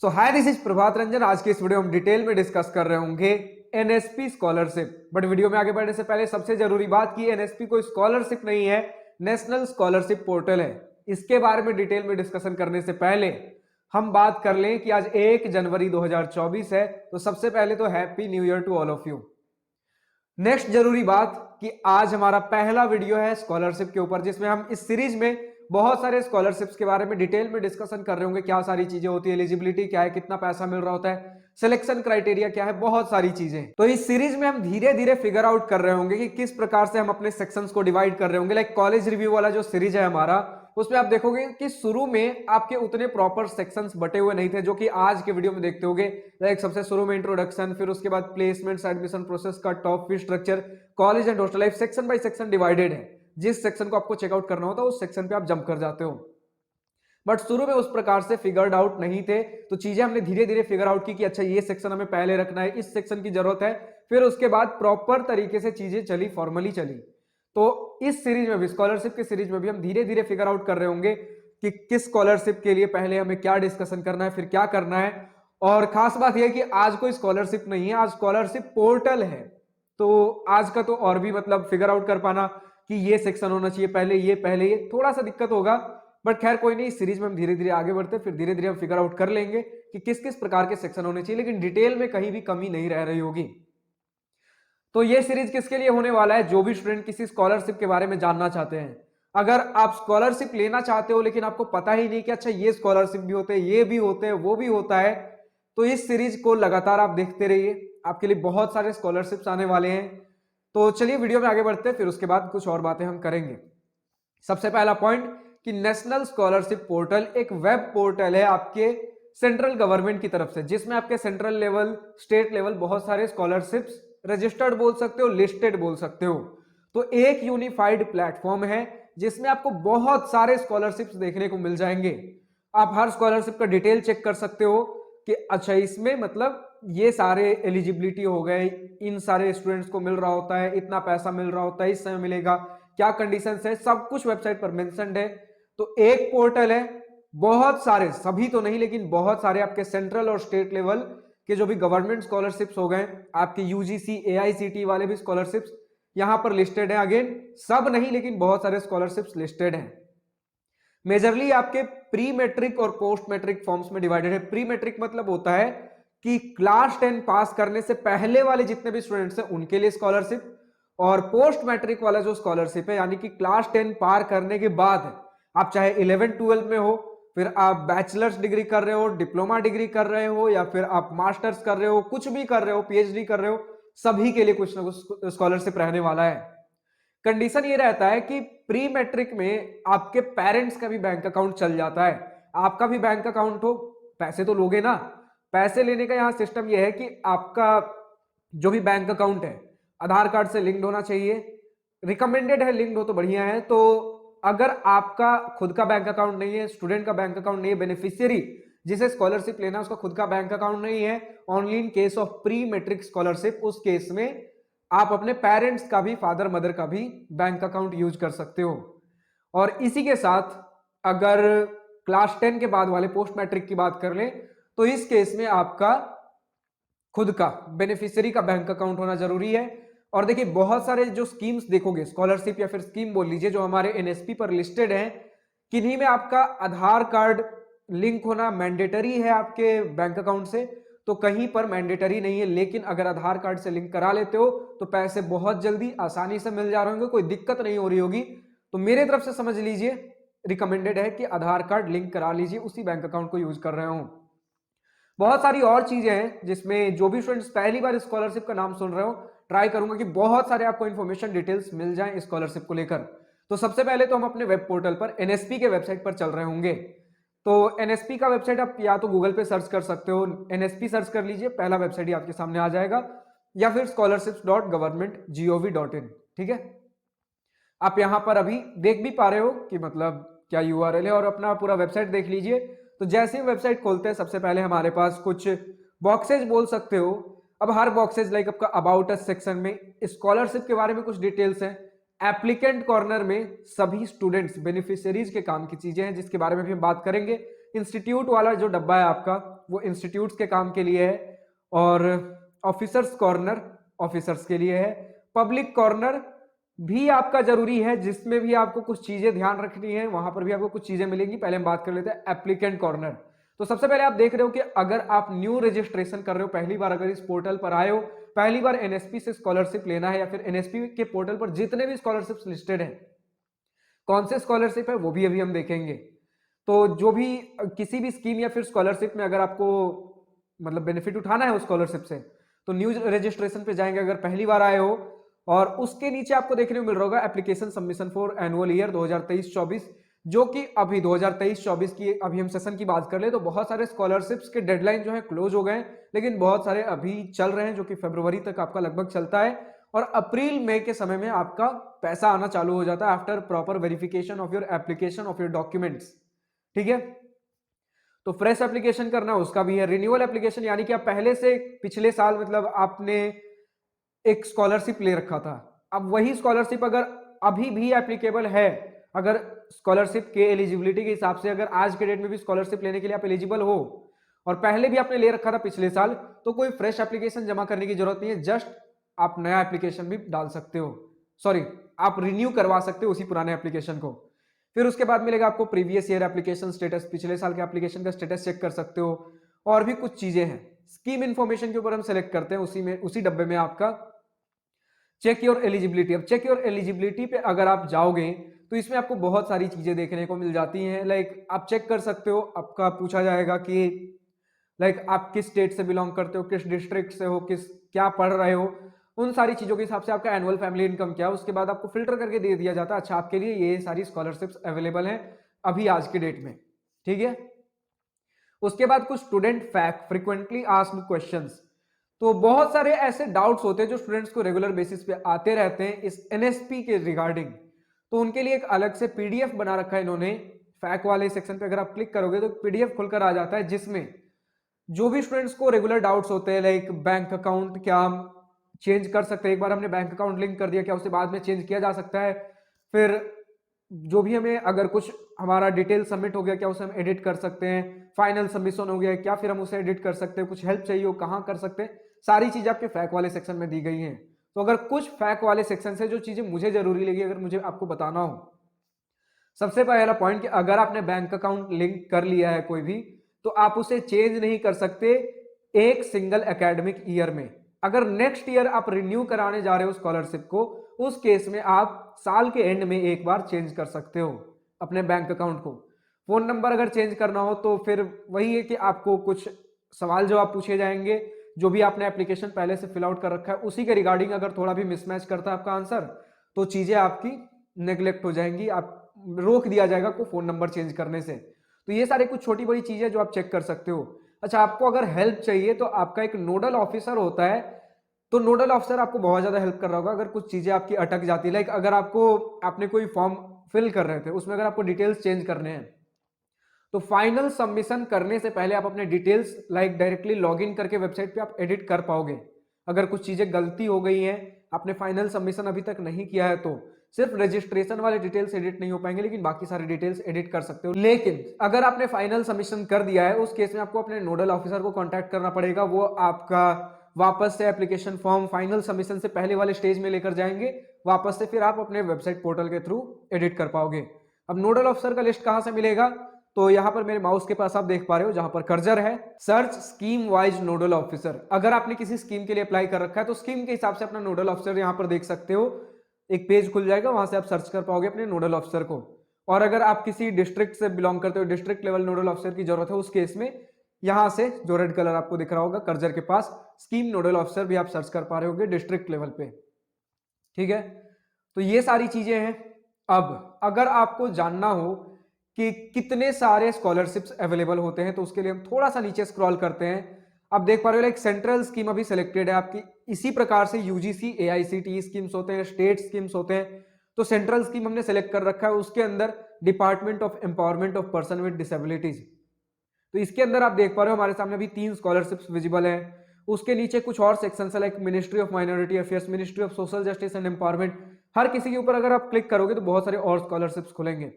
So hi, this is Prabhat Ranjan. आज की इस वीडियो में डिटेल में डिस्कस कर रहे होंगे एनएसपी स्कॉलरशिप। बट वीडियो में आगे बढ़ने से पहले सबसे जरूरी बात की एनएसपी कोई स्कॉलरशिप नहीं है, नेशनल स्कॉलरशिप पोर्टल है। इसके बारे में डिटेल में डिस्कशन करने से पहले हम बात कर लें कि आज 1 जनवरी 2024 है, तो सबसे पहले तो happy new year to all of you. Next जरूरी बात कि आज हमारा पहला वीडियो है स्कॉलरशिप के ऊपर, जिसमें हम इस सीरीज में बहुत सारे स्कॉलरशिप्स के बारे में डिटेल में डिस्कशन कर रहे होंगे। क्या सारी चीजें होती है, एलिजिबिलिटी क्या है, कितना पैसा मिल रहा होता है, सिलेक्शन क्राइटेरिया क्या है, बहुत सारी चीजें। तो इस सीरीज में हम धीरे धीरे फिगर आउट कर रहे होंगे कि किस प्रकार से हम अपने सेक्शंस को डिवाइड कर रहे होंगे। लाइक कॉलेज रिव्यू वाला जो सीरीज है हमारा, उसमें आप देखोगे कि शुरू में आपके उतने प्रॉपर सेक्शंस बटे हुए नहीं थे, जो कि आज के वीडियो में देखते होगे। लाइक सबसे शुरू में इंट्रोडक्शन, फिर उसके बाद प्लेसमेंट्स, एडमिशन प्रोसेस का top fee structure, college and hostel life, section by section divided है। जिस सेक्शन को आपको चेकआउट करना होता है उस सेक्शन पे आप जंप कर जाते हो। बट शुरू में उस प्रकार से फिगर्ड आउट नहीं थे, तो चीजें हमने धीरे धीरे फिगर आउट की कि अच्छा ये सेक्शन हमें पहले रखना है, इस सेक्शन की जरूरत है। फिर उसके बाद प्रॉपर तरीके से चीजें चली, फॉर्मली चली। तो इस सीरीज में भी, स्कॉलरशिप की सीरीज में भी, हम धीरे धीरे फिगर आउट कर रहे होंगे कि किस स्कॉलरशिप के लिए पहले हमें क्या डिस्कशन करना है, फिर क्या करना है। और खास बात यह है कि आज कोई स्कॉलरशिप नहीं है, आज स्कॉलरशिप पोर्टल है। तो आज का तो और भी मतलब फिगर आउट कर पाना कि ये सेक्शन होना चाहिए पहले ये थोड़ा सा दिक्कत होगा। बट खैर कोई नहीं, इस सीरीज में हम धीरे धीरे आगे बढ़ते, फिर धीरे धीरे हम फिगर आउट कर लेंगे कि किस किस प्रकार के सेक्शन होने चाहिए, लेकिन डिटेल में कहीं भी कमी नहीं रह रही होगी। तो ये सीरीज किसके लिए होने वाला है? जो भी स्टूडेंट किसी स्कॉलरशिप के बारे में जानना चाहते हैं। अगर आप स्कॉलरशिप लेना चाहते हो लेकिन आपको पता ही नहीं कि अच्छा ये स्कॉलरशिप भी होते हैं, ये भी होते हैं, वो भी होता है, तो इस सीरीज को लगातार आप देखते रहिए। आपके लिए बहुत सारे स्कॉलरशिप्स आने वाले हैं। तो चलिए वीडियो में आगे बढ़ते हैं, फिर उसके बाद कुछ और बातें हम करेंगे। सबसे पहला पॉइंट कि नेशनल स्कॉलरशिप पोर्टल एक वेब पोर्टल है आपके सेंट्रल गवर्नमेंट की तरफ से, जिसमें आपके सेंट्रल लेवल, स्टेट लेवल बहुत सारे स्कॉलरशिप्स रजिस्टर्ड बोल सकते हो, लिस्टेड बोल सकते हो। तो एक यूनिफाइड प्लेटफॉर्म है जिसमें आपको बहुत सारे स्कॉलरशिप्स देखने को मिल जाएंगे। आप हर स्कॉलरशिप का डिटेल चेक कर सकते हो कि अच्छा इसमें मतलब ये सारे एलिजिबिलिटी हो गए, इन सारे स्टूडेंट्स को मिल रहा होता है, इतना पैसा मिल रहा होता है, इस समय मिलेगा, क्या कंडीशंस है, सब कुछ वेबसाइट पर मेंशन्ड है। तो एक पोर्टल है, बहुत सारे, सभी तो नहीं लेकिन बहुत सारे आपके सेंट्रल और स्टेट लेवल के जो भी गवर्नमेंट स्कॉलरशिप्स हो गए, आपके यूजीसी एआईसीटी वाले भी स्कॉलरशिप्स यहां पर लिस्टेड है। अगेन सब नहीं लेकिन बहुत सारे स्कॉलरशिप्स लिस्टेड हैं। मेजरली आपके प्री मैट्रिक और पोस्ट मैट्रिक फॉर्म्स में डिवाइडेड है। प्री मैट्रिक मतलब होता है कि क्लास 10 पास करने से पहले वाले जितने भी स्टूडेंट्स हैं उनके लिए स्कॉलरशिप, और पोस्ट मैट्रिक वाला जो स्कॉलरशिप है यानी कि क्लास 10 पार करने के बाद आप चाहे 11 12 में हो, फिर आप बैचलर्स डिग्री कर रहे हो, डिप्लोमा डिग्री कर रहे हो, या फिर आप मास्टर्स कर रहे हो, कुछ भी कर रहे हो, पीएचडी कर रहे हो, सभी के लिए कुछ ना कुछ स्कॉलरशिप रहने वाला है। कंडीशन ये रहता है कि प्री मैट्रिक में आपके पेरेंट्स का भी बैंक अकाउंट चल जाता है, आपका भी बैंक अकाउंट हो, पैसे तो लोगे ना। पैसे लेने का यहाँ सिस्टम ये है कि आपका जो भी बैंक अकाउंट है आधार कार्ड से लिंक्ड होना चाहिए। रिकमेंडेड है, लिंक्ड हो तो बढ़िया है। तो अगर आपका खुद का बैंक अकाउंट नहीं है, स्टूडेंट का बैंक अकाउंट नहीं है, बेनिफिशियरी जिसे स्कॉलरशिप लेना है उसका खुद का बैंक अकाउंट नहीं है, only in case of pre matric scholarship, उस केस में आप अपने पेरेंट्स का भी, फादर मदर का भी बैंक अकाउंट यूज कर सकते हो। और इसी के साथ अगर क्लास 10 के बाद वाले पोस्ट मैट्रिक की बात कर लें तो इस केस में आपका खुद का बेनिफिशियरी का बैंक अकाउंट होना जरूरी है। और देखिए बहुत सारे जो स्कीम्स देखोगे, स्कॉलरशिप या फिर स्कीम बोल लीजिए, जो हमारे एनएसपी पर लिस्टेड है, किन्हीं में आपका आधार कार्ड लिंक होना मैंडेटरी है आपके बैंक अकाउंट से, तो कहीं पर मैंडेटरी नहीं है। लेकिन अगर आधार कार्ड से लिंक करा लेते हो तो पैसे बहुत जल्दी आसानी से मिल जा रहे होंगे, कोई दिक्कत नहीं हो रही होगी। तो मेरे तरफ से समझ लीजिए, रिकमेंडेड है कि आधार कार्ड लिंक करा लीजिए उसी बैंक अकाउंट को यूज कर रहे हो। बहुत सारी और चीजें हैं जिसमें जो भी स्टूडेंट्स पहली बार स्कॉलरशिप का नाम सुन रहे हो, ट्राई करूंगा कि बहुत सारे आपको इन्फॉर्मेशन डिटेल्स मिल जाएं स्कॉलरशिप को लेकर। तो सबसे पहले तो हम अपने वेब पोर्टल पर एनएसपी के वेबसाइट पर चल रहे होंगे। तो एनएसपी का वेबसाइट आप या तो गूगल पे सर्च कर सकते हो, एनएसपी सर्च कर लीजिए, पहला वेबसाइट ही आपके सामने आ जाएगा, या फिर scholarships.government.gov.in। ठीक है, आप यहां पर अभी देख भी पा रहे हो कि मतलब क्या यूआरएल है, और अपना पूरा वेबसाइट देख लीजिए। तो जैसे ही वेबसाइट खोलते हैं सबसे पहले हमारे पास कुछ बॉक्सेज बोल सकते हो। अब हर बॉक्सेज लाइक आपका अबाउट अस सेक्शन में स्कॉलरशिप के बारे में कुछ डिटेल्स हैं, एप्लीकेंट कॉर्नर में सभी स्टूडेंट्स बेनिफिशियरीज के काम की चीजें हैं जिसके बारे में भी हम बात करेंगे। इंस्टीट्यूट वाला जो डब्बा है आपका वो इंस्टीट्यूट्स के काम के लिए है, और ऑफिसर्स कॉर्नर ऑफिसर्स के लिए है। पब्लिक कॉर्नर भी आपका जरूरी है, जिसमें भी आपको कुछ चीजें ध्यान रखनी है, वहां पर भी आपको कुछ चीजें मिलेंगी। पहले हम बात कर लेते हैं एप्लीकेंट कॉर्नर। तो सबसे पहले आप देख रहे हो कि अगर आप न्यू रजिस्ट्रेशन कर रहे हो, पहली बार अगर इस पोर्टल पर आए हो, पहली बार एनएसपी से स्कॉलरशिप लेना है, या फिर एनएसपी के पोर्टल पर जितने भी स्कॉलरशिप्स लिस्टेड हैं, कौन से स्कॉलरशिप है वो भी अभी हम देखेंगे। तो जो भी किसी भी स्कीम या फिर स्कॉलरशिप में अगर आपको मतलब बेनिफिट उठाना है उस स्कॉलरशिप से, तो न्यू रजिस्ट्रेशन पे जाएंगे अगर पहली बार आए हो, और उसके नीचे आपको देखने को मिल रहा होगा application submission for annual year 2023-24, जो कि अभी 2023-24 की अभी हम सेशन की बात कर ले तो बहुत सारे स्कॉलरशिप्स के डेडलाइन जो है क्लोज हो गए हैं, लेकिन बहुत सारे अभी चल रहे हैं जो कि फरवरी तक आपका लगभग चलता है, और अप्रैल मई के समय में आपका पैसा आना चालू हो जाता है after proper verification of your application of your documents. ठीक है, तो फ्रेश एप्लीकेशन करना उसका भी है। रिन्यूअल एप्लीकेशन यानी कि आप पहले से पिछले साल मतलब आपने एक स्कॉलरशिप ले रखा था, अब वही स्कॉलरशिप अगर अभी भी एप्लीकेबल है, अगर स्कॉलरशिप के एलिजिबिलिटी के हिसाब से अगर आज के डेट में भी स्कॉलरशिप लेने के लिए आप एलिजिबल हो और पहले भी आपने ले रखा था पिछले साल, तो कोई फ्रेश एप्लीकेशन जमा करने की जरूरत नहीं है, जस्ट आप नया एप्लीकेशन भी डाल सकते हो, सॉरी आप रिन्यू करवा सकते हो उसी पुराने एप्लीकेशन को। फिर उसके बाद मिलेगा आपको प्रीवियस ईयर एप्लीकेशन स्टेटस, पिछले साल के एप्लीकेशन का स्टेटस चेक कर सकते हो, और भी कुछ चीजें हैं। स्कीम इंफॉर्मेशन के ऊपर हम सेलेक्ट करते हैं, उसी डब्बे में आपका चेक योर एलिजिबिलिटी। अब चेक योर एलिजिबिलिटी पे अगर आप जाओगे तो इसमें आपको बहुत सारी चीजें देखने को मिल जाती हैं। लाइक आप चेक कर सकते हो, आपका पूछा जाएगा कि लाइक आप किस स्टेट से बिलोंग करते हो, किस डिस्ट्रिक्ट से हो, किस क्या पढ़ रहे हो, उन सारी चीजों के हिसाब से आपका एनुअल फैमिली इनकम क्या है, उसके बाद आपको फिल्टर करके दे दिया जाता है अच्छा आपके लिए ये सारी स्कॉलरशिप्स अवेलेबल हैं अभी आज के डेट में। ठीक है, उसके बाद कुछ student fact, frequently asked questions. तो बहुत सारे ऐसे डाउट्स होते हैं जो स्टूडेंट्स को रेगुलर बेसिस पे आते रहते हैं इस एनएसपी के रिगार्डिंग, तो उनके लिए एक अलग से पीडीएफ बना रखा है इन्होंने। फैक्ट वाले सेक्शन पे अगर आप क्लिक करोगे तो पीडीएफ खुलकर आ जाता है, जिसमें जो भी स्टूडेंट्स को रेगुलर डाउट्स होते हैं, लाइक बैंक अकाउंट क्या हम चेंज कर सकते हैं, एक बार हमने बैंक अकाउंट लिंक कर दिया क्या उसे बाद में चेंज किया जा सकता है, फिर जो भी हमें अगर कुछ हमारा डिटेल सबमिट हो गया क्या उसे हम एडिट कर सकते हैं, फाइनल सबमिशन हो गया क्या फिर हम उसे एडिट कर सकते हैं, कुछ हेल्प चाहिए हो कहाँ कर सकते हैं, सारी चीजें आपके फैक्ट वाले सेक्शन में दी गई हैं। तो अगर कुछ फैक्ट वाले सेक्शन से जो चीजें मुझे जरूरी लगी अगर मुझे आपको बताना हो, सबसे पहला पॉइंट कि अगर आपने बैंक अकाउंट लिंक कर लिया है कोई भी, तो आप उसे चेंज नहीं कर सकते एक सिंगल एकेडमिक ईयर में। अगर नेक्स्ट ईयर आप रिन्यू कराने जा रहे हो स्कॉलरशिप को, उस केस में आप साल के एंड में एक बार चेंज कर सकते हो अपने बैंक अकाउंट को। फोन नंबर अगर चेंज करना हो तो फिर वही है कि आपको कुछ सवाल जवाब पूछे जाएंगे, जो भी आपने एप्लीकेशन पहले से फिल आउट कर रखा है उसी के रिगार्डिंग अगर थोड़ा भी मिसमैच करता है आपका आंसर, तो चीजें आपकी नेग्लेक्ट हो जाएंगी, आप रोक दिया जाएगा को फोन नंबर चेंज करने से। तो ये सारे कुछ छोटी बड़ी चीजें जो आप चेक कर सकते हो। अच्छा, आपको अगर हेल्प चाहिए तो आपका एक नोडल ऑफिसर होता है, तो नोडल ऑफिसर आपको बहुत ज्यादा हेल्प कर रहा होगा अगर कुछ चीजें आपकी अटक जाती है। लाइक अगर आपको आपने कोई फॉर्म फिल कर रहे थे उसमें अगर आपको डिटेल्स चेंज करने हैं, तो फाइनल सबमिशन करने से पहले आप अपने डिटेल्स लाइक डायरेक्टली लॉगिन करके वेबसाइट पे आप एडिट कर पाओगे। अगर कुछ चीजें गलती हो गई हैं, आपने फाइनल सबमिशन अभी तक नहीं किया है, तो सिर्फ रजिस्ट्रेशन वाले डिटेल्स एडिट नहीं हो पाएंगे, लेकिन बाकी सारे डिटेल्स एडिट कर सकते हो। लेकिन अगर आपने फाइनल सबमिशन कर दिया है उस केस में आपको अपने नोडल ऑफिसर को कॉन्टैक्ट करना पड़ेगा। वो आपका वापस से एप्लीकेशन फॉर्म फाइनल सबमिशन से पहले वाले स्टेज में लेकर जाएंगे, वापस से फिर आप अपने वेबसाइट पोर्टल के थ्रू एडिट कर पाओगे। अब नोडल ऑफिसर का लिस्ट कहां से मिलेगा, तो यहां पर मेरे माउस के पास आप देख पा रहे हो जहां पर कर्जर है, search scheme wise nodal officer. अगर आपने किसी स्कीम के लिए अप्लाई कर रखा है तो स्कीम के हिसाब से अपना नोडल ऑफिसर यहां पर देख सकते हो, एक पेज खुल जाएगा, वहां से आप सर्च कर पाओगे अपने नोडल ऑफिसर को। और अगर आप किसी डिस्ट्रिक्ट से बिलोंग करते हो, डिस्ट्रिक्ट लेवल नोडल ऑफिसर की जरूरत है, उस केस में यहां से जो रेड कलर आपको दिख रहा होगा कर्जर के पास, स्कीम नोडल ऑफिसर भी आप सर्च कर पा रहे होगे डिस्ट्रिक्ट लेवल पे। ठीक है, तो ये सारी चीजें हैं। अब अगर आपको जानना हो कि कितने सारे स्कॉलरशिप्स अवेलेबल होते हैं, तो उसके लिए हम थोड़ा सा नीचे स्क्रॉल करते हैं। आप देख पा रहे हो एक सेंट्रल स्कीम अभी सिलेक्टेड है आपकी, इसी प्रकार से यूजीसी एआईसीटी स्कीम्स होते हैं, स्टेट स्कीम्स होते हैं। तो सेंट्रल स्कीम हमने सेलेक्ट कर रखा है, उसके अंदर department of empowerment of person with disabilities. तो इसके अंदर आप देख पा रहे हो हमारे सामने अभी 3 स्कॉलरशिप्स विजिबल हैं। उसके नीचे कुछ और सेक्शन है like ministry of minority affairs, ministry of social justice and empowerment. हर किसी के ऊपर अगर आप क्लिक करोगे तो बहुत सारे और स्कॉलरशिप्स खुलेंगे।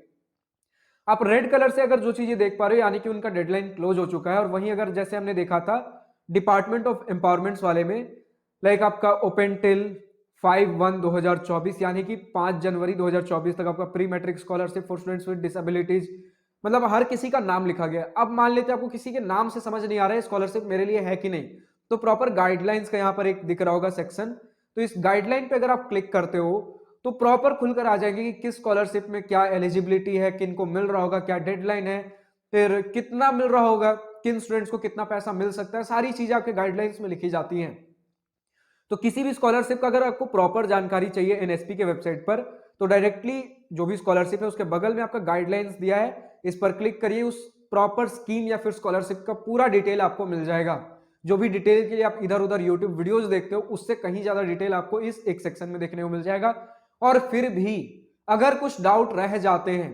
आप रेड कलर से अगर जो चीजें देख पा रहे हो यानी कि उनका डेडलाइन क्लोज हो चुका है। और वहीं अगर जैसे हमने देखा था डिपार्टमेंट ऑफ एम्पावरमेंट्स वाले में, लाइक आपका ओपन टिल 5/1/2024 यानी कि 5 जनवरी 2024 तक आपका pre matric scholarship for students with disabilities, मतलब हर किसी का नाम लिखा गया। अब मान लेते हैं आपको किसी के नाम से समझ नहीं आ रहा है स्कॉलरशिप मेरे लिए है कि नहीं, तो प्रॉपर गाइडलाइंस का यहाँ पर एक दिख रहा होगा सेक्शन, तो इस गाइडलाइन पे अगर आप क्लिक करते हो तो प्रॉपर खुलकर आ जाएगी कि किस स्कॉलरशिप में क्या एलिजिबिलिटी है, किन को मिल रहा होगा, क्या डेडलाइन है, फिर कितना मिल रहा होगा, किन स्टूडेंट्स को कितना पैसा मिल सकता है, सारी चीजें आपके गाइडलाइंस में लिखी जाती हैं। तो किसी भी स्कॉलरशिप का अगर आपको प्रॉपर जानकारी चाहिए एनएसपी के वेबसाइट पर, तो डायरेक्टली जो भी स्कॉलरशिप है उसके बगल में आपका गाइडलाइंस दिया है, इस पर क्लिक करिए, उस प्रॉपर स्कीम या फिर स्कॉलरशिप का पूरा डिटेल आपको मिल जाएगा। जो भी डिटेल के लिए आप इधर उधर यूट्यूब वीडियोस देखते हो उससे कहीं ज्यादा डिटेल आपको इस एक सेक्शन में देखने को मिल जाएगा। और फिर भी अगर कुछ डाउट रह जाते हैं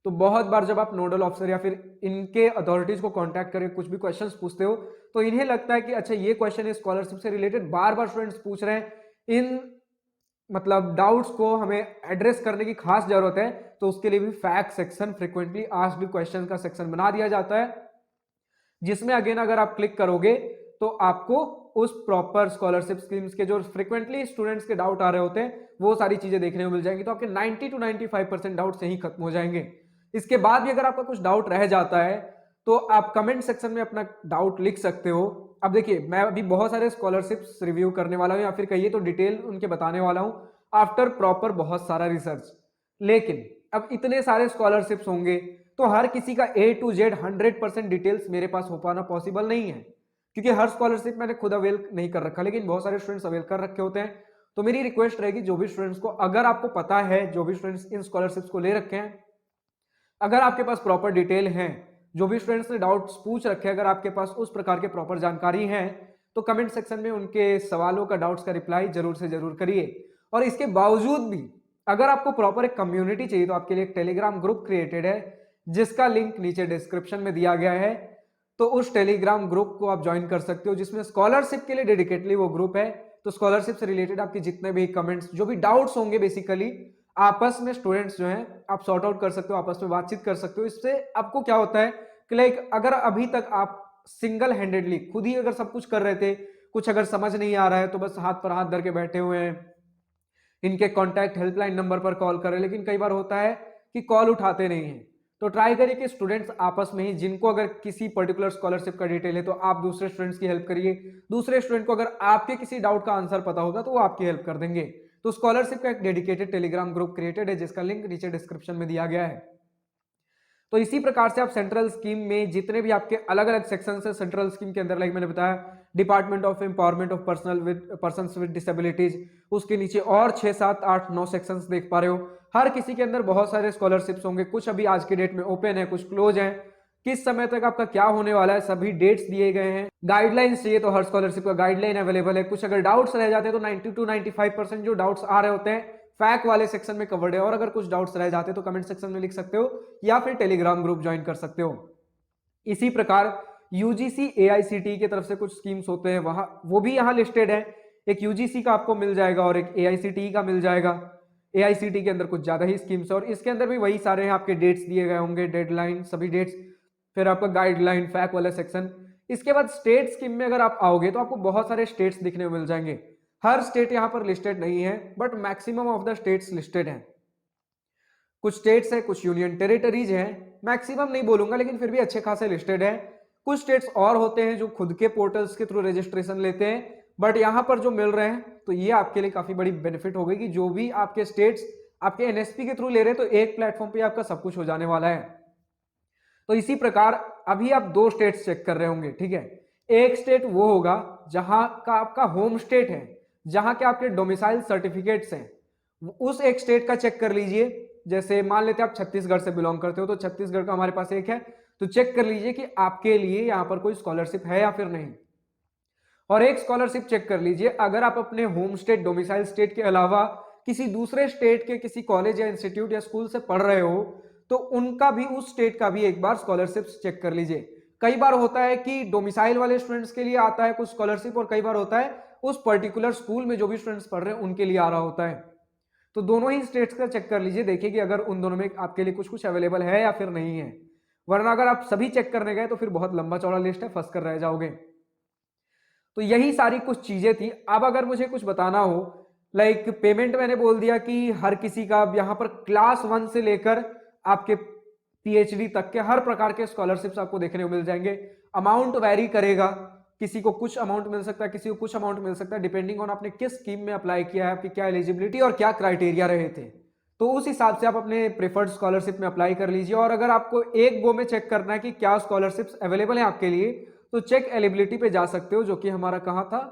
तो बहुत बार जब आप नोडल ऑफिसर या फिर इनके अथॉरिटीज को कांटेक्ट करके कुछ भी क्वेश्चंस पूछते हो तो इन्हें लगता है कि अच्छा ये क्वेश्चन है स्कॉलरशिप से रिलेटेड, बार बार स्टूडेंट्स पूछ रहे हैं, इन मतलब डाउट्स को हमें एड्रेस करने की खास जरूरत है, तो उसके लिए भी fact section, frequently asked question का सेक्शन बना दिया जाता है, जिसमें अगेन अगर आप क्लिक करोगे तो आपको उस प्रॉपर स्कॉलरशिप स्कीम्स के जो फ्रीक्वेंटली स्टूडेंट्स के डाउट आ रहे होते हैं वो सारी चीजें देखने को मिल जाएंगी। तो आपके 90 to 95% डाउट्स यहीं खत्म हो जाएंगे। इसके बाद भी अगर आपका कुछ डाउट रह जाता है तो आप कमेंट सेक्शन में अपना डाउट लिख सकते हो। अब देखिए मैं अभी बहुत सारे स्कॉलरशिप्स रिव्यू करने वाला हूं या फिर कहिए तो डिटेल उनके बताने वाला हूं आफ्टर प्रॉपर बहुत सारा रिसर्च। लेकिन अब इतने सारे स्कॉलरशिप्स होंगे तो हर किसी का A to Z 100% डिटेल्स मेरे पास हो पाना पॉसिबल नहीं है, क्योंकि हर स्कॉलरशिप मैंने खुद अवेल नहीं कर रखा, लेकिन बहुत सारे स्टूडेंट्स अवेल कर रखे होते हैं। तो मेरी रिक्वेस्ट रहेगी जो भी स्टूडेंट्स को, अगर आपको पता है, जो भी स्टूडेंट्स इन स्कॉलरशिप्स को ले रखे हैं, अगर आपके पास प्रॉपर डिटेल है, जो भी स्टूडेंट्स ने डाउट्स पूछ रखे हैं, अगर आपके पास उस प्रकार के प्रॉपर जानकारी है तो कमेंट सेक्शन में उनके सवालों का, डाउट्स का रिप्लाई जरूर से जरूर करिए। और इसके बावजूद भी अगर आपको प्रॉपर एक कम्युनिटी चाहिए तो आपके लिए एक टेलीग्राम ग्रुप क्रिएटेड है जिसका लिंक नीचे डिस्क्रिप्शन में दिया गया है। तो उस टेलीग्राम ग्रुप को आप ज्वाइन कर सकते हो जिसमें स्कॉलरशिप के लिए डेडिकेटली वो ग्रुप है। तो स्कॉलरशिप से रिलेटेड आपके जितने भी कमेंट्स, जो भी डाउट्स होंगे, बेसिकली आपस में स्टूडेंट्स जो हैं आप सॉर्ट आउट कर सकते हो, आपस में बातचीत कर सकते हो। इससे आपको क्या होता है कि लाइक अगर अभी तक आप सिंगल हैंडेडली खुद ही अगर सब कुछ कर रहे थे, कुछ अगर समझ नहीं आ रहा है तो बस हाथ पर हाथ धर के बैठे हुए हैं, इनके कॉन्टैक्ट हेल्पलाइन नंबर पर कॉल करें, लेकिन कई बार होता है कि कॉल उठाते नहीं हैं। तो ट्राई करिए कि स्टूडेंट्स आपस में ही, जिनको अगर किसी पर्टिकुलर स्कॉलरशिप का डिटेल है तो आप दूसरे स्टूडेंट्स की हेल्प करिए, दूसरे स्टूडेंट को अगर आपके किसी डाउट का आंसर पता होगा तो वो आपकी हेल्प कर देंगे। तो स्कॉलरशिप का एक डेडिकेटेड टेलीग्राम ग्रुप क्रिएटेड है जिसका लिंक नीचे डिस्क्रिप्शन में दिया गया है। तो इसी प्रकार से आप सेंट्रल स्कीम में जितने भी आपके अलग अलग सेक्शन है सेंट्रल स्कीम के अंदर, लाइक मैंने बताया department of empowerment of persons with disabilities, उसके नीचे और 6 7 8 9 सेक्शंस देख पा रहे हो। हर किसी के अंदर बहुत सारे स्कॉलरशिप्स होंगे, कुछ अभी आज के डेट में ओपन है, कुछ क्लोज है, किस समय तक आपका क्या होने वाला है सभी डेट्स दिए गए हैं। गाइडलाइंस चाहिए तो हर स्कॉलरशिप का गाइडलाइन अवेलेबल है। कुछ अगर डाउट्स रह जाते हैं तो 90 to 95% जो डाउट्स आ रहे होते हैं फैक्ट वाले सेक्शन में कवर्ड है। और अगर कुछ डाउट्स रह जाते तो कमेंट सेक्शन में लिख सकते हो या फिर टेलीग्राम ग्रुप ज्वाइन कर सकते हो। इसी प्रकार यूजीसी एआईसीटी की तरफ से कुछ स्कीम्स होते हैं, वहां वो भी यहाँ लिस्टेड है। एक यूजीसी का आपको मिल जाएगा और एक एआईसीटी का मिल जाएगा। एआईसीटी के अंदर कुछ ज्यादा ही स्कीम्स है और इसके अंदर भी वही सारे हैं, आपके डेट्स दिए गए होंगे, डेडलाइन सभी डेट्स, फिर आपका गाइडलाइन, फैक्ट वाला सेक्शन। इसके बाद स्टेट स्कीम में अगर आप आओगे तो आपको बहुत सारे स्टेट्स दिखने को मिल जाएंगे। हर स्टेट यहाँ पर लिस्टेड नहीं है but maximum of the states listed हैं। कुछ स्टेट्स है, कुछ यूनियन टेरिटरीज हैं, मैक्सिमम नहीं बोलूंगा लेकिन फिर भी अच्छे खासे लिस्टेड है। कुछ स्टेट्स और होते हैं जो खुद के पोर्टल्स के थ्रू रजिस्ट्रेशन लेते हैं, बट यहाँ पर जो मिल रहे हैं तो ये आपके लिए काफी बड़ी बेनिफिट होगी कि जो भी आपके स्टेट्स आपके एनएसपी के थ्रू ले रहे हैं तो एक प्लेटफॉर्म पे आपका सब कुछ हो जाने वाला है। तो इसी प्रकार अभी आप 2 स्टेट्स चेक कर रहे होंगे, ठीक है। एक स्टेट वो होगा जहां का आपका होम स्टेट है, जहां के आपके डोमिसाइल सर्टिफिकेट्स हैं, उस एक स्टेट का चेक कर लीजिए। जैसे मान लेते हैं आप छत्तीसगढ़ से बिलोंग करते हो तो छत्तीसगढ़ का हमारे पास एक है, तो चेक कर लीजिए कि आपके लिए यहाँ पर कोई स्कॉलरशिप है या फिर नहीं। और एक स्कॉलरशिप चेक कर लीजिए अगर आप अपने होम स्टेट डोमिसाइल स्टेट के अलावा किसी दूसरे स्टेट के किसी कॉलेज या इंस्टीट्यूट या स्कूल से पढ़ रहे हो तो उनका भी, उस स्टेट का भी एक बार स्कॉलरशिप चेक कर लीजिए। कई बार होता है कि डोमिसाइल वाले स्टूडेंट्स के लिए आता है कुछ स्कॉलरशिप और कई बार होता है उस पर्टिकुलर स्कूल में जो भी स्टूडेंट्स पढ़ रहे हैं उनके लिए आ रहा होता है। तो दोनों ही स्टेट्स का चेक कर लीजिए, देखिए कि अगर उन दोनों में आपके लिए कुछ कुछ अवेलेबल है या फिर नहीं है। वरना अगर आप सभी चेक करने गए तो फिर बहुत लंबा चौड़ा लिस्ट है, फंस कर रह जाओगे। तो यही सारी कुछ चीजें थी। अब अगर मुझे कुछ बताना हो, लाइक पेमेंट मैंने बोल दिया कि हर किसी का यहाँ पर क्लास 1 से लेकर आपके पीएचडी तक के हर प्रकार के स्कॉलरशिप्स आपको देखने को मिल जाएंगे। अमाउंट वैरी करेगा, किसी को कुछ अमाउंट मिल सकता है, किसी को कुछ अमाउंट मिल सकता है, डिपेंडिंग ऑन आपने किस स्कीम में अप्लाई किया है, आपकी क्या एलिजिबिलिटी और क्या क्राइटेरिया रहे थे। तो उस हिसाब से आप अपने प्रेफर्ड स्कॉलरशिप में अप्लाई कर लीजिए। और अगर आपको एक गो में चेक करना है कि क्या स्कॉलरशिप्स अवेलेबल है आपके लिए, तो चेक एलिजिबिलिटी पे जा सकते हो, जो कि हमारा कहाँ था,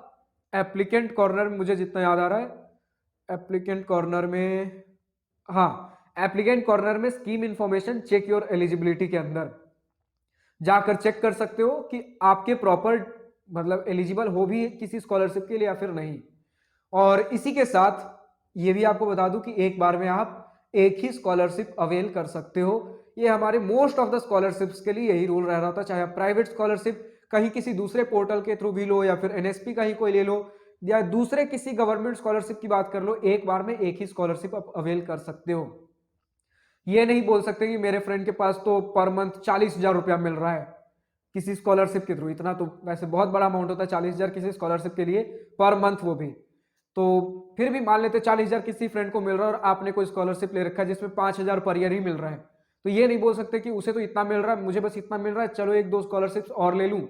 एप्लीकेंट कॉर्नर में, मुझे जितना याद आ रहा है एप्लीकेंट कॉर्नर में, हाँ एप्लीकेंट कॉर्नर में scheme information check your eligibility के अंदर जाकर चेक कर सकते हो कि आपके प्रॉपर मतलब एलिजिबल हो भी किसी स्कॉलरशिप के लिए या फिर नहीं। और इसी के साथ ये भी आपको बता दूं कि एक बार में आप एक ही स्कॉलरशिप अवेल कर सकते हो। ये हमारे मोस्ट ऑफ द स्कॉलरशिप्स के लिए यही रूल रह रहा था, चाहे आप प्राइवेट स्कॉलरशिप कहीं किसी दूसरे पोर्टल के थ्रू भी लो या फिर एनएसपी का ही कोई ले लो या दूसरे किसी गवर्नमेंट स्कॉलरशिप की बात कर लो, एक बार में एक ही स्कॉलरशिप आप अवेल कर सकते हो। ये नहीं बोल सकते कि मेरे फ्रेंड के पास तो पर मंथ 40,000 रुपया मिल रहा है किसी स्कॉलरशिप के थ्रू। इतना तो वैसे बहुत बड़ा अमाउंट होता है 40,000 किसी स्कॉलरशिप के लिए पर मंथ, वो भी। तो फिर भी मान लेते 40,000 किसी फ्रेंड को मिल रहा है और आपने कोई स्कॉलरशिप ले रखा है जिसमें 5,000 पर ईयर ही मिल रहा है, तो ये नहीं बोल सकते कि उसे तो इतना मिल रहा है, मुझे बस इतना मिल रहा है, चलो एक दो स्कॉलरशिप्स और ले लूं।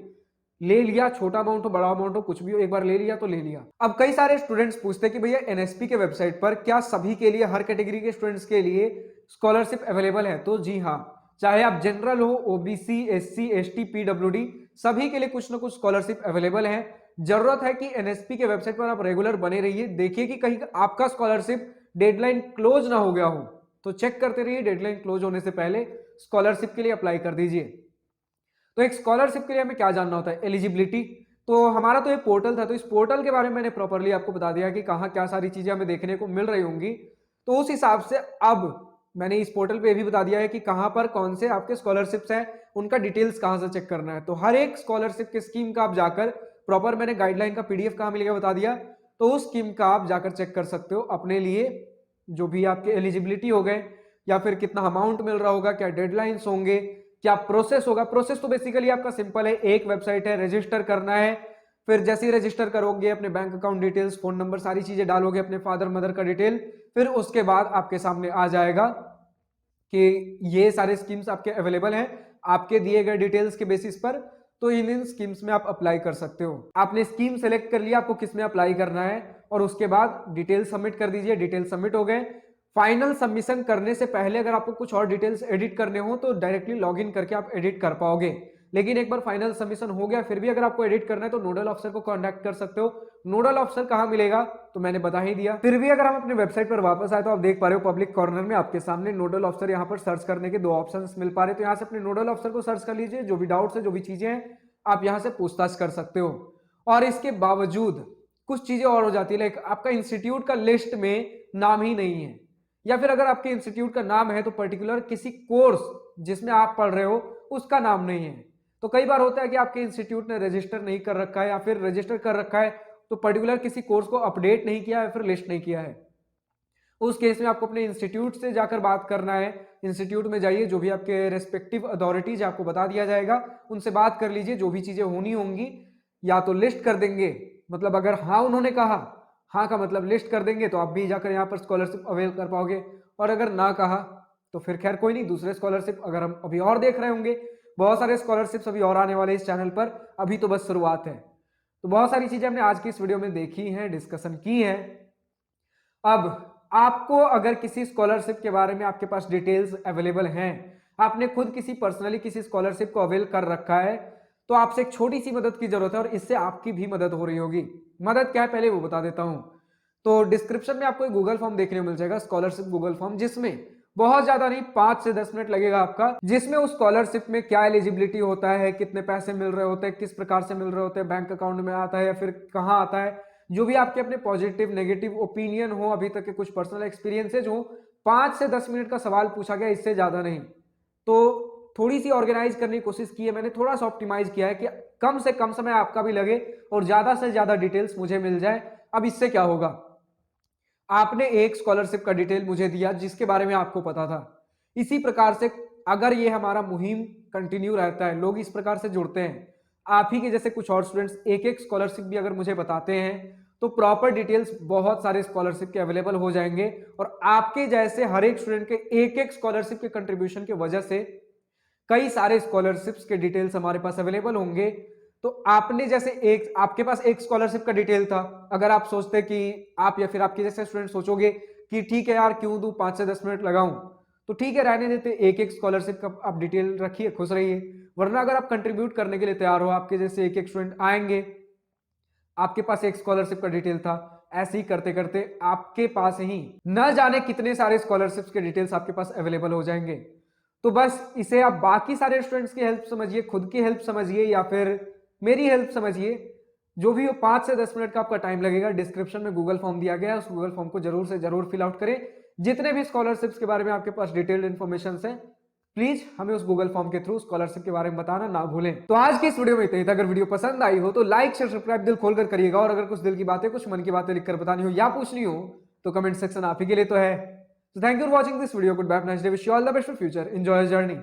ले लिया, छोटा अमाउंट हो बड़ा अमाउंट हो कुछ भी हो, एक बार ले लिया तो ले लिया। अब कई सारे स्टूडेंट्स पूछते हैं कि भैया एनएसपी के वेबसाइट पर क्या सभी के लिए, हर कैटेगरी के स्टूडेंट्स के लिए स्कॉलरशिप अवेलेबल है? तो जी हाँ, चाहे आप जनरल हो, ओबीसी, एससी, एसटी, पीडब्ल्यूडी, सभी के लिए कुछ ना कुछ स्कॉलरशिप अवेलेबल है। जरूरत है कि एनएसपी के वेबसाइट पर आप रेगुलर बने रहिए, देखिए कि कहीं आपका स्कॉलरशिप डेडलाइन क्लोज ना हो गया हो, तो चेक करते रहिए, डेडलाइन क्लोज होने से पहले स्कॉलरशिप के लिए अप्लाई कर दीजिए। तो एक स्कॉलरशिप के लिए हमें क्या जानना होता है? एलिजिबिलिटी। तो हमारा तो ये पोर्टल था, तो इस पोर्टल के बारे में मैंने प्रॉपर्ली आपको बता दिया कि कहाँ क्या सारी चीजें हमें देखने को मिल रही होंगी। तो उस हिसाब से अब मैंने इस पोर्टल पे भी बता दिया है कि कहाँ पर कौन से आपके स्कॉलरशिप्स हैं, उनका डिटेल्स कहाँ से चेक करना है। तो हर एक स्कॉलरशिप के स्कीम का आप जाकर प्रॉपर, मैंने गाइडलाइन का पीडीएफ कहाँ मिलेगा बता दिया, तो उस स्कीम का आप जाकर चेक कर सकते हो अपने लिए, जो भी आपके एलिजिबिलिटी हो गए या फिर कितना अमाउंट मिल रहा होगा, क्या डेडलाइंस होंगे, क्या प्रोसेस होगा। प्रोसेस तो बेसिकली आपका सिंपल है, एक वेबसाइट है, रजिस्टर करना है, फिर जैसे ही रजिस्टर करोगे अपने bank account details, phone number, सारी चीजें डालोगे, अपने फादर मदर का डिटेल, फिर उसके बाद आपके सामने आ जाएगा कि ये सारे स्कीम्स आपके अवेलेबल हैं आपके दिए गए डिटेल्स के बेसिस पर। तो इन स्कीम्स में आप अप्लाई कर सकते हो। आपने स्कीम सेलेक्ट कर लिया आपको किस में अप्लाई करना है, और उसके बाद डिटेल सबमिट कर दीजिए। डिटेल सबमिट हो गए, फाइनल सबमिशन करने से पहले अगर आपको कुछ और डिटेल्स एडिट करने हो तो डायरेक्टली लॉगिन करके आप एडिट कर पाओगे। लेकिन एक बार फाइनल सबमिशन हो गया फिर भी अगर आपको एडिट करना है तो नोडल ऑफिसर को कांटेक्ट कर सकते हो। नोडल ऑफिसर कहां मिलेगा तो मैंने बता ही दिया। फिर भी अगर हम अपने वेबसाइट पर वापस आए तो आप देख पा रहे हो पब्लिक कॉर्नर में आपके सामने नोडल ऑफिसर यहाँ पर सर्च करने के दो ऑप्शंस मिल पा रहे, तो यहाँ से अपने नोडल ऑफिसर को सर्च कर लीजिए। जो भी डाउट्स है, जो भी चीजें हैं, आप यहाँ से पूछताछ कर सकते हो। और इसके बावजूद कुछ चीजें और हो जाती है, लाइक आपका इंस्टीट्यूट का लिस्ट में नाम ही नहीं है, या फिर अगर आपके इंस्टीट्यूट का नाम है तो पर्टिकुलर किसी कोर्स जिसमें आप पढ़ रहे हो उसका नाम नहीं है। तो कई बार होता है कि आपके इंस्टीट्यूट ने रजिस्टर नहीं कर रखा है, या फिर रजिस्टर कर रखा है तो पर्टिकुलर किसी कोर्स को अपडेट नहीं किया है, फिर लिस्ट नहीं किया है। उस केस में आपको अपने इंस्टीट्यूट से जाकर बात करना है। इंस्टीट्यूट में जाइए, जो भी आपके रेस्पेक्टिव अथॉरिटीज आपको बता दिया जाएगा, उनसे बात कर लीजिए। जो भी चीजें होनी होंगी या तो लिस्ट कर देंगे, मतलब अगर हाँ उन्होंने कहा, हाँ का मतलब लिस्ट कर देंगे, तो आप भी जाकर यहाँ पर स्कॉलरशिप अवेल कर पाओगे। और अगर ना कहा तो फिर खैर कोई नहीं, दूसरे स्कॉलरशिप अगर हम अभी और देख रहे होंगे, बहुत सारे स्कॉलरशिप्स अभी और आने वाले इस चैनल पर, अभी तो बस शुरुआत है। तो बहुत सारी चीजें हमने आज की इस वीडियो में देखी हैं, डिस्कशन की है। अब आपको अगर किसी स्कॉलरशिप के बारे में आपके पास डिटेल्स अवेलेबल हैं, आपने खुद किसी पर्सनली किसी स्कॉलरशिप को अवेल कर रखा है, तो आपसे एक छोटी सी मदद की जरूरत है, और इससे आपकी भी मदद हो रही होगी। मदद क्या है पहले वो बता देता हूं। तो डिस्क्रिप्शन में आपको एक गूगल फॉर्म देखने को मिल जाएगा, स्कॉलरशिप गूगल फॉर्म, जिसमें बहुत ज्यादा नहीं 5 से 10 मिनट लगेगा आपका, जिसमें उस स्कॉलरशिप में क्या एलिजिबिलिटी होता है, कितने पैसे मिल रहे होते हैं, किस प्रकार से मिल रहे होते हैं, बैंक अकाउंट में आता है या फिर कहाँ आता है, जो भी आपके अपने पॉजिटिव नेगेटिव ओपिनियन हो, अभी तक के कुछ पर्सनल एक्सपीरियंसेज हो। 5 से 10 मिनट का सवाल पूछा गया, इससे ज्यादा नहीं। तो थोड़ी सी ऑर्गेनाइज करने की कोशिश की है मैंने, थोड़ा सा ऑप्टिमाइज किया है कि कम से कम समय आपका भी लगे और ज्यादा से ज्यादा डिटेल्स मुझे मिल जाए। अब इससे क्या होगा, आपने एक स्कॉलरशिप का डिटेल मुझे दिया जिसके बारे में आपको पता था। इसी प्रकार से अगर ये हमारा मुहिम कंटिन्यू रहता है, लोग इस प्रकार से जुड़ते हैं, आप ही के जैसे कुछ और स्टूडेंट्स एक एक स्कॉलरशिप भी अगर मुझे बताते हैं, तो प्रॉपर डिटेल्स बहुत सारे स्कॉलरशिप के अवेलेबल हो जाएंगे और आपके जैसे हर एक स्टूडेंट के एक एक स्कॉलरशिप के कंट्रीब्यूशन की वजह से कई सारे स्कॉलरशिप्स के डिटेल्स हमारे पास अवेलेबल होंगे। तो आपने जैसे एक आपके पास एक स्कॉलरशिप का डिटेल था, अगर आप सोचते कि आप या फिर आपके जैसे स्टूडेंट सोचोगे कि ठीक है यार क्यों दूं 5 से 10 मिनट लगाऊं, तो ठीक है रहने देते, एक एक स्कॉलरशिप का आप डिटेल रखिए, खुश रहिए। वरना अगर आप कंट्रीब्यूट करने के लिए तैयार हो, आपके जैसे एक एक स्टूडेंट आएंगे, आपके पास एक स्कॉलरशिप का डिटेल था, ऐसे ही करते करते आपके पास ही न जाने कितने सारे स्कॉलरशिप्स के डिटेल्स आपके पास अवेलेबल हो जाएंगे। तो बस इसे आप बाकी सारे स्टूडेंट्स की हेल्प समझिए, खुद की हेल्प समझिए या फिर मेरी हेल्प समझिए, जो भी हो 5 से 10 मिनट का आपका टाइम लगेगा। डिस्क्रिप्शन में गूगल फॉर्म दिया गया है, उस गूगल फॉर्म को जरूर से जरूर फिल आउट करें। जितने भी स्कॉलरशिप्स के बारे में आपके पास डिटेल्ड इन्फॉर्मेशन है, प्लीज हमें उस गूगल फॉर्म के थ्रू स्कॉलरशिप के बारे में बताना ना भूलें। तो आज की इस वीडियो में इतना ही था। अगर वीडियो पसंद आई हो तो लाइक शेयर सब्सक्राइब दिल खोलकर करिएगा, और अगर कुछ दिल की बातें, कुछ मन की बातें लिखकर बतानी हो या पूछनी हो तो कमेंट सेक्शन आप ही के लिए तो है। So thank you for watching this video. Goodbye, have a nice day. Wish you all the best for future. Enjoy your journey.